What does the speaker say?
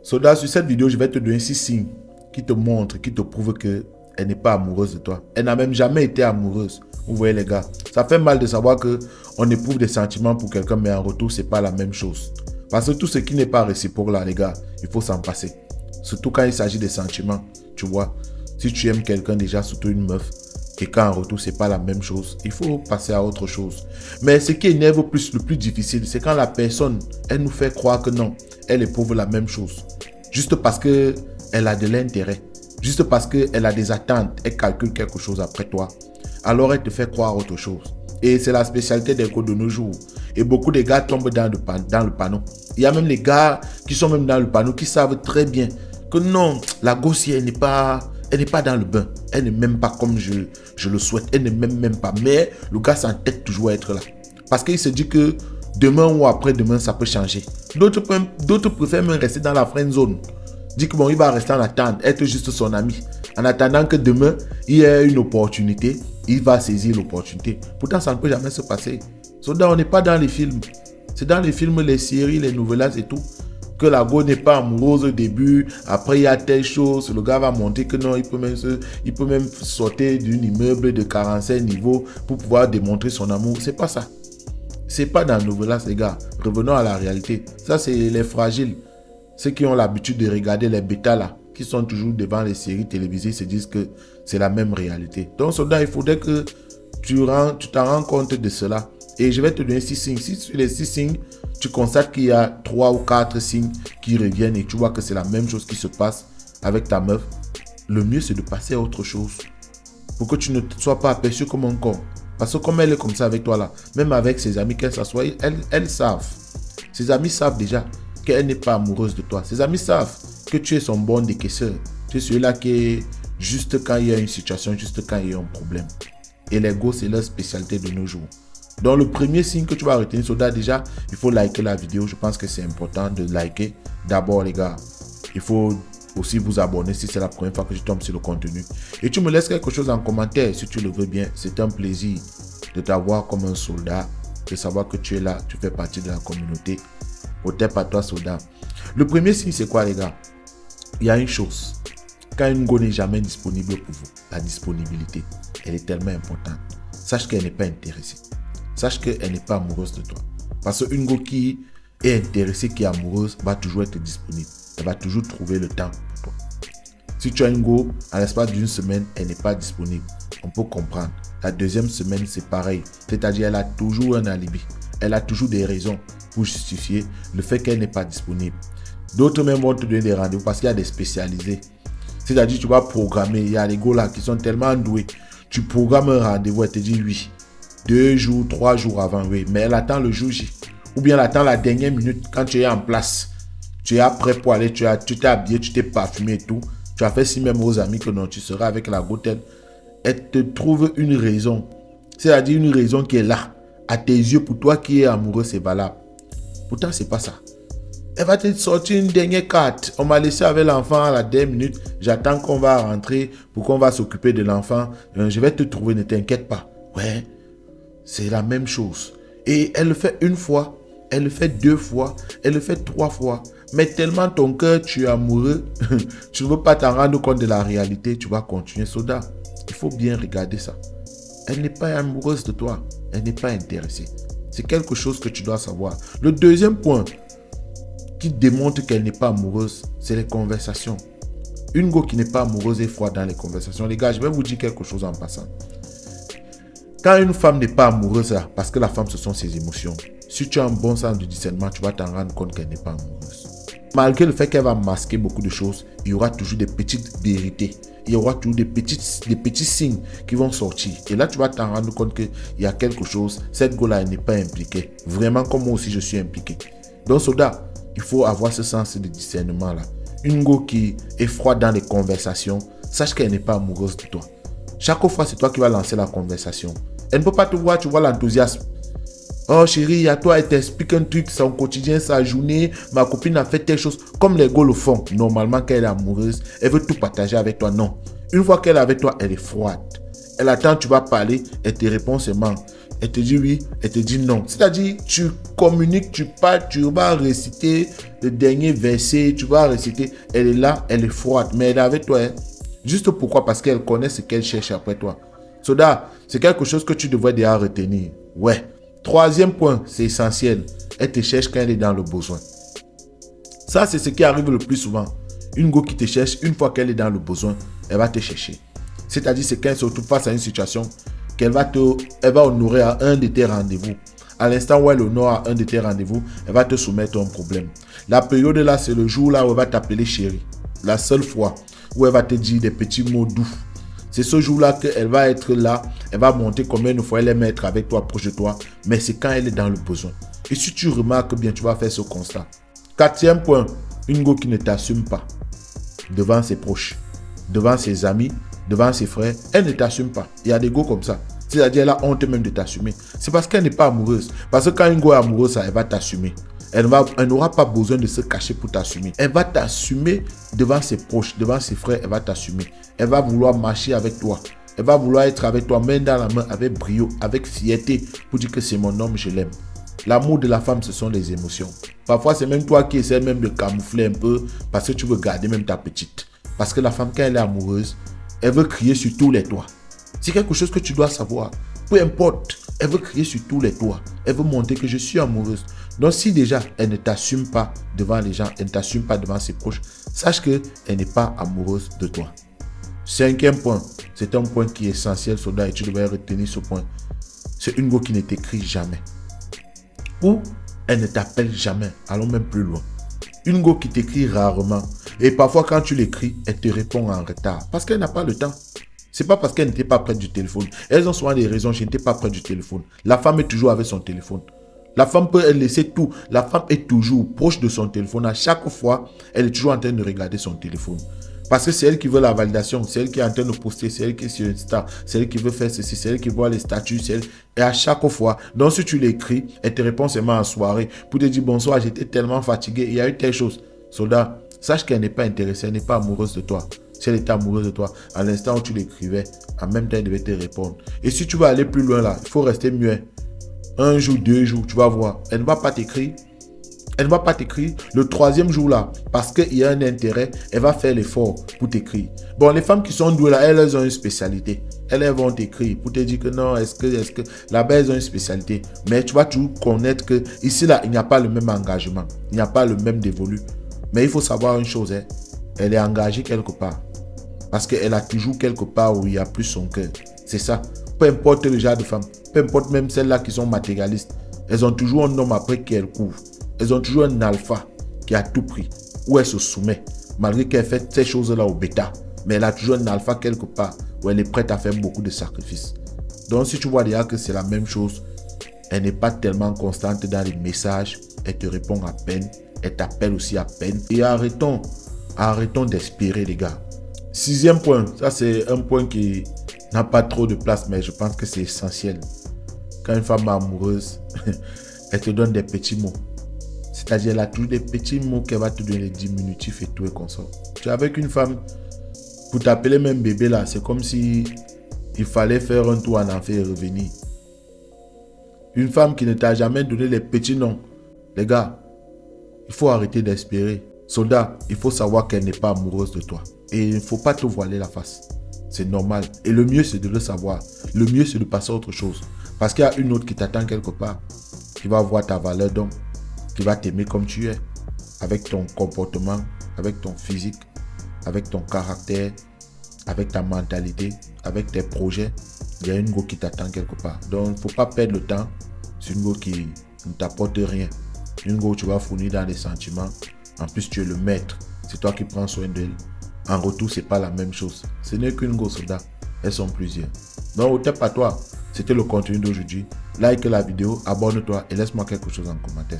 Soldat, sur cette vidéo, je vais te donner 6 signes qui te montrent, qui te prouvent qu'elle n'est pas amoureuse de toi. Elle n'a même jamais été amoureuse. Vous voyez les gars, ça fait mal de savoir qu'on éprouve des sentiments pour quelqu'un, mais en retour, c'est pas la même chose. Parce que tout ce qui n'est pas réciproque là, les gars, il faut s'en passer. Surtout quand il s'agit des sentiments, tu vois. Si tu aimes quelqu'un déjà, surtout une meuf, et qu'en retour, c'est pas la même chose, il faut passer à autre chose. Mais ce qui énerve le plus difficile, c'est quand la personne, elle nous fait croire que non, elle éprouve la même chose. Juste parce qu'elle a de l'intérêt. Juste parce qu'elle a des attentes, elle calcule quelque chose après toi. Alors elle te fait croire autre chose. Et c'est la spécialité des codes de nos jours. Et beaucoup de gars tombent dans le panneau. Il y a même les gars qui sont même dans le panneau qui savent très bien que non, la gosse, elle n'est pas dans le bain. Elle n'est même pas comme je le souhaite. Elle n'est même pas. Mais le gars s'entête toujours à être là. Parce qu'il se dit que demain ou après-demain, ça peut changer. D'autres préfèrent même rester dans la friend zone. Dit que bon, il va rester en attente, être juste son ami. En attendant que demain, il y ait une opportunité, il va saisir l'opportunité. Pourtant, ça ne peut jamais se passer. On n'est pas dans les films. C'est dans les films, les séries, les novellas et tout. Que la go n'est pas amoureuse au début. Après, il y a telle chose. Le gars va montrer que non, il peut même sauter d'un immeuble de 45 niveaux pour pouvoir démontrer son amour. C'est pas ça. C'est pas dans les novellas, les gars. Revenons à la réalité. Ça, c'est les fragiles. Ceux qui ont l'habitude de regarder les bêtas là, qui sont toujours devant les séries télévisées, se disent que c'est la même réalité. Donc, soldat, il faudrait que tu t'en rends compte de cela. Et je vais te donner 6 signes. Si sur les 6 signes, tu constates qu'il y a 3 ou 4 signes qui reviennent et tu vois que c'est la même chose qui se passe avec ta meuf, le mieux c'est de passer à autre chose. Pour que tu ne sois pas aperçu comme un con. Parce que comme elle est comme ça avec toi là, même avec ses amis qu'elle s'assoit, elles savent. Ses amis savent déjà qu'elle n'est pas amoureuse de toi. Ses amis savent que tu es son bon décaisseur. Tu es celui-là qui est juste quand il y a une situation, juste quand il y a un problème. Et les go, c'est leur spécialité de nos jours. Donc le premier signe que tu vas retenir, soldat, déjà, il faut liker la vidéo. Je pense que c'est important de liker. D'abord les gars, il faut aussi vous abonner si c'est la première fois que je tombe sur le contenu. Et tu me laisses quelque chose en commentaire si tu le veux bien. C'est un plaisir de t'avoir comme un soldat, de savoir que tu es là, tu fais partie de la communauté. Au tep à toi, soldat. Le premier signe, c'est quoi les gars? Il y a une chose. Quand une go n'est jamais disponible pour vous, la disponibilité, elle est tellement importante. Sache qu'elle n'est pas intéressée. Sache qu'elle n'est pas amoureuse de toi. Parce qu'une go qui est intéressée, qui est amoureuse, va toujours être disponible. Elle va toujours trouver le temps pour toi. Si tu as une go, à l'espace d'une semaine, elle n'est pas disponible. On peut comprendre. La deuxième semaine, c'est pareil. C'est-à-dire, elle a toujours un alibi. Elle a toujours des raisons pour justifier le fait qu'elle n'est pas disponible. D'autres même vont te donner des rendez-vous parce qu'il y a des spécialisés. C'est-à-dire, tu vas programmer. Il y a les gars là qui sont tellement doués. Tu programmes un rendez-vous, elle te dit oui. 2 jours, 3 jours avant, oui. Mais elle attend le jour J. Ou bien elle attend la dernière minute quand tu es en place. Tu es prêt pour aller, tu t'es habillé, tu t'es parfumé et tout. Tu as fait si même aux amis que non, tu seras avec la gotelle. Elle te trouve une raison. C'est-à-dire une raison qui est là. À tes yeux, pour toi qui es amoureux, c'est valable. Pourtant, c'est pas ça. Elle va te sortir une dernière carte. On m'a laissé avec l'enfant à la dernière minute. J'attends qu'on va rentrer pour qu'on va s'occuper de l'enfant. Je vais te trouver, ne t'inquiète pas. Ouais, c'est la même chose. Et elle le fait une fois, elle le fait 2 fois, elle le fait 3 fois. Mais tellement ton cœur, tu es amoureux, tu ne veux pas t'en rendre compte de la réalité, tu vas continuer, soldat. Il faut bien regarder ça. Elle n'est pas amoureuse de toi. Elle n'est pas intéressée. C'est quelque chose que tu dois savoir. Le deuxième point qui démontre qu'elle n'est pas amoureuse, c'est les conversations. Une go qui n'est pas amoureuse est froide dans les conversations. Les gars, je vais vous dire quelque chose en passant. Quand une femme n'est pas amoureuse, parce que la femme, ce sont ses émotions. Si tu as un bon sens de discernement, tu vas t'en rendre compte qu'elle n'est pas amoureuse. Malgré le fait qu'elle va masquer beaucoup de choses, il y aura toujours des petites vérités. Il y aura toujours des petits signes qui vont sortir. Et là, tu vas t'en rendre compte qu'il y a quelque chose. Cette go-là, elle n'est pas impliquée. Vraiment comme moi aussi, je suis impliqué. Donc, soldat, il faut avoir ce sens de discernement-là. Une go qui est froide dans les conversations, sache qu'elle n'est pas amoureuse de toi. Chaque fois, c'est toi qui vas lancer la conversation. Elle ne peut pas te voir, tu vois l'enthousiasme. Oh chérie, à toi, elle t'explique un truc, son quotidien, sa journée, ma copine a fait telle chose. Comme les gars le font, normalement, quand elle est amoureuse, elle veut tout partager avec toi. Non. Une fois qu'elle est avec toi, elle est froide. Elle attend, tu vas parler, elle te répond seulement. Elle te dit oui, elle te dit non. C'est-à-dire, tu communiques, tu parles, tu vas réciter le dernier verset, tu vas réciter. Elle est là, elle est froide, mais elle est avec toi. Hein. Juste pourquoi? Parce qu'elle connaît ce qu'elle cherche après toi. Soda, c'est quelque chose que tu devrais déjà retenir. Ouais. Troisième point, c'est essentiel. Elle te cherche quand elle est dans le besoin. Ça, c'est ce qui arrive le plus souvent. Une go qui te cherche, une fois qu'elle est dans le besoin, elle va te chercher. C'est-à-dire, c'est quand elle se retrouve face à une situation qu'elle va honorer à un de tes rendez-vous. À l'instant où elle honore à un de tes rendez-vous, elle va te soumettre un problème. La période là, c'est le jour là où elle va t'appeler chérie. La seule fois où elle va te dire des petits mots doux. C'est ce jour-là qu'elle va être là, elle va monter combien de fois elle aime être avec toi, proche de toi, mais c'est quand elle est dans le besoin. Et si tu remarques bien, tu vas faire ce constat. Quatrième point, une go qui ne t'assume pas devant ses proches, devant ses amis, devant ses frères, elle ne t'assume pas. Il y a des go comme ça. C'est-à-dire, elle a honte même de t'assumer. C'est parce qu'elle n'est pas amoureuse. Parce que quand une go est amoureuse, elle va t'assumer. Elle n'aura pas besoin de se cacher pour t'assumer. Elle va t'assumer devant ses proches, devant ses frères, elle va t'assumer. Elle va vouloir marcher avec toi. Elle va vouloir être avec toi, main dans la main, avec brio, avec fierté, pour dire que c'est mon homme, je l'aime. L'amour de la femme, ce sont les émotions. Parfois, c'est même toi qui essaies même de camoufler un peu parce que tu veux garder même ta petite. Parce que la femme, quand elle est amoureuse, elle veut crier sur tous les toits. C'est quelque chose que tu dois savoir. Peu importe, elle veut crier sur tous les toits. Elle veut montrer que je suis amoureuse. Donc, si déjà, elle ne t'assume pas devant les gens, elle ne t'assume pas devant ses proches, sache qu'elle n'est pas amoureuse de toi. Cinquième point, c'est un point qui est essentiel, soldat, et tu devrais retenir ce point. C'est une go qui ne t'écrit jamais. Ou elle ne t'appelle jamais. Allons même plus loin. Une go qui t'écrit rarement. Et parfois, quand tu l'écris, elle te répond en retard. Parce qu'elle n'a pas le temps. C'est pas parce qu'elle n'était pas près du téléphone. Elles ont souvent des raisons. Je n'étais pas près du téléphone. La femme est toujours avec son téléphone. La femme peut laisser tout. La femme est toujours proche de son téléphone. À chaque fois, elle est toujours en train de regarder son téléphone. Parce que c'est elle qui veut la validation, c'est elle qui est en train de poster, c'est elle qui est sur Insta, c'est elle qui veut faire ceci, c'est elle qui voit les statuts, c'est elle. Et à chaque fois, donc si tu l'écris, elle te répond seulement en soirée pour te dire bonsoir, j'étais tellement fatigué, il y a eu telle chose. Soldat, sache qu'elle n'est pas intéressée, elle n'est pas amoureuse de toi. Si elle était amoureuse de toi, à l'instant où tu l'écrivais, en même temps, elle devait te répondre. Et si tu veux aller plus loin là, il faut rester muet. Un jour, 2 jours, tu vas voir, elle ne va pas t'écrire. Elle ne va pas t'écrire le troisième jour là, parce qu'il y a un intérêt, elle va faire l'effort pour t'écrire. Bon, les femmes qui sont douées là, elles ont une spécialité. Elles vont t'écrire pour te dire que non, est-ce que là-bas, elles ont une spécialité. Mais tu vas toujours connaître que ici là, il n'y a pas le même engagement. Il n'y a pas le même dévolu. Mais il faut savoir une chose, hein, elle est engagée quelque part. Parce qu'elle a toujours quelque part où il y a plus son cœur. C'est ça. Peu importe le genre de femme, peu importe même celles-là qui sont matérialistes, elles ont toujours un homme après qui elles couvrent. Elles ont toujours un alpha qui a tout pris, où elle se soumet, malgré qu'elle fait ces choses-là au bêta. Mais elle a toujours un alpha quelque part, où elle est prête à faire beaucoup de sacrifices. Donc si tu vois déjà que c'est la même chose, elle n'est pas tellement constante dans les messages, elle te répond à peine, elle t'appelle aussi à peine. Et arrêtons d'espérer les gars. Sixième point, ça c'est un point qui n'a pas trop de place, mais je pense que c'est essentiel. Quand une femme est amoureuse, elle te donne des petits mots. C'est-à-dire, elle a toujours des petits mots qu'elle va te donner, des diminutifs et tout et comme ça. Tu es avec une femme, pour t'appeler même bébé là, c'est comme si il fallait faire un tour en enfer et revenir. Une femme qui ne t'a jamais donné les petits noms. Les gars, il faut arrêter d'espérer. Soldat, il faut savoir qu'elle n'est pas amoureuse de toi. Et il ne faut pas te voiler la face. C'est normal. Et le mieux, c'est de le savoir. Le mieux, c'est de passer à autre chose. Parce qu'il y a une autre qui t'attend quelque part, qui va voir ta valeur d'homme, qui va t'aimer comme tu es, avec ton comportement, avec ton physique, avec ton caractère, avec ta mentalité, avec tes projets. Il y a une go qui t'attend quelque part. Donc, il ne faut pas perdre le temps sur une go qui ne t'apporte rien. Une go où tu vas fournir dans les sentiments. En plus, tu es le maître. C'est toi qui prends soin d'elle. En retour, ce n'est pas la même chose. Ce n'est qu'une go soldat. Elles sont plusieurs. Donc, au top à toi. C'était le contenu d'aujourd'hui. Like la vidéo, abonne-toi et laisse-moi quelque chose en commentaire.